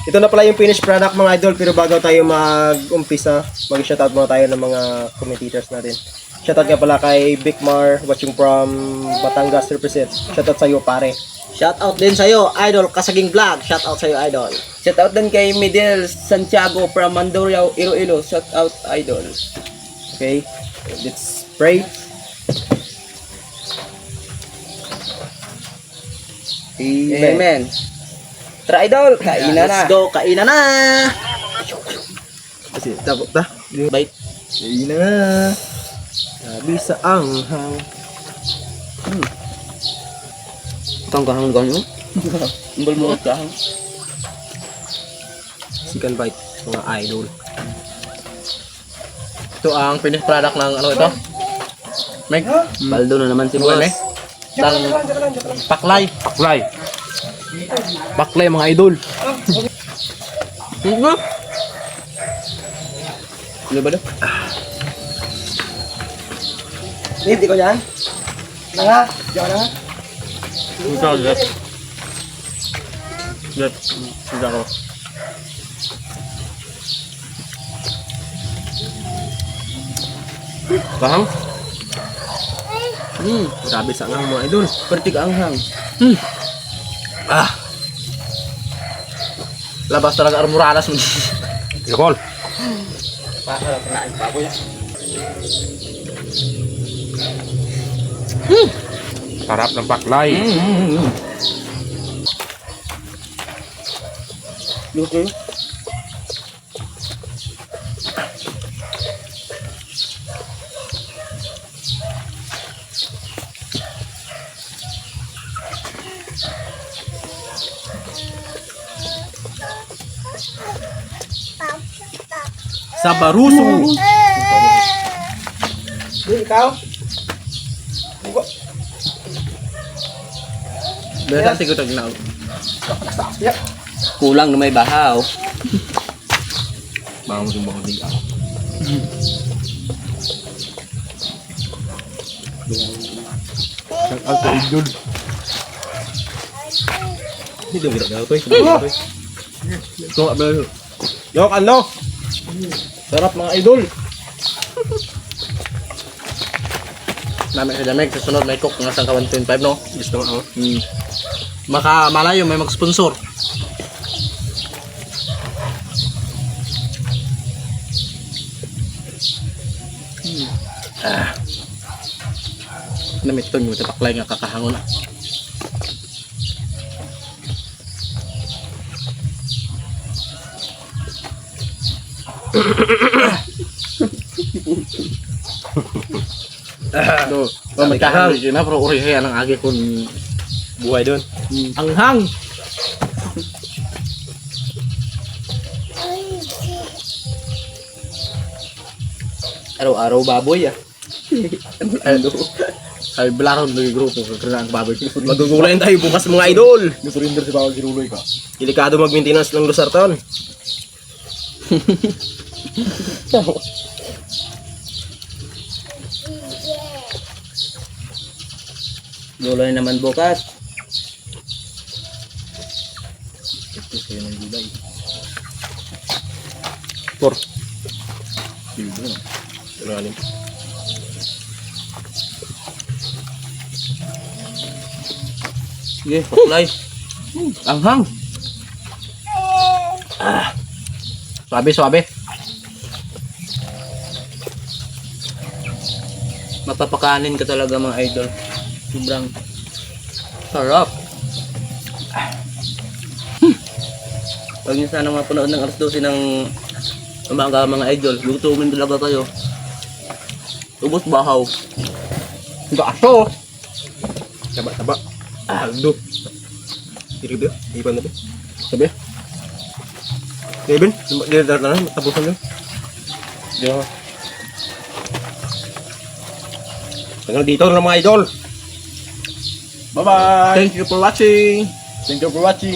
Ito na pala yung finished product mga idol, pero bago tayo mag-umpisa, mag-shoutout muna tayo ng mga commentators natin. Shoutout nga pala kay Bigmar, watching from Batangas represent. Shoutout sa iyo pare. Shoutout din sa'yo, Idol Kasaging Vlog. Shoutout sa'yo, Idol. Shoutout din kay Midel Santiago from Mandurriao, Iloilo. Shoutout, Idol. Okay, let's pray. Amen. Amen. Tara, Idol. Kainan na. Let's go, kainan na! Kasi tapos ta. Bait. Ayun na. Sabi sa anghang. Kang ganyo. Umbal mo ka. Chicken bite, mga idol. Ito ang finished product ng ano ito? Meg? Baldo na naman si Buwan boss. eh? Ng paklay. Paklay. Paklay mga idol. Ano ba daw? Hindi ko yan. Nga, diyan na. Ito, get. Get. Tidak ko. Kahang? Grabe sa anghang mga idol. Pertik anghang. Ah. Labas talaga armuranas mo. Yakol. Para kinain pa ako yan. Sarap ng paklay. Luto. Sabaruso. Ikaw? Beda tingko tag na. Kulang na may bahaw. Bangun yung bangun di ako. Ang alto idol. Hindi daw ginagawa ko eh. Ito nga ba? Yok, ano? Sarap mga idol. Namin sa damig, sa sunod may cook nga sa 1.5 no? Gusto mo ako? Maka malayo may mag-sponsor. Namiton mo tapaklay nga kakahangon na. No, May kahang na pero urihe ang agi kun buhay doon. anghang. Araw-araw baboy ah. Ay balaron ng grupo kaya ang baboy. Magugulayan tayo bukas mga idol. Surrender si Bawal Giruloy ka. Delikado mag-maintenance ng Luzarton. Gulay naman bukas. Ito sa'yo ng gulay. Por. Dito na. Ilalim. Sige, paklay. Anghang. Suabe, suabe. Mapapakanin ka talaga mga idol. Sobrang sarap. Huwag niyo sana mapanood ng alas 12 ng umaga mga idol. Lutumin talaga kayo. Ubos bahaw. Hindi aso. Taba. Aldo. Tirib yun. Ipan na ba? Sabi. Kevin, dito na tapusan yun. Yo. Hanggang dito na mga idol. Bye-bye. Thank you for watching. Thank you for watching.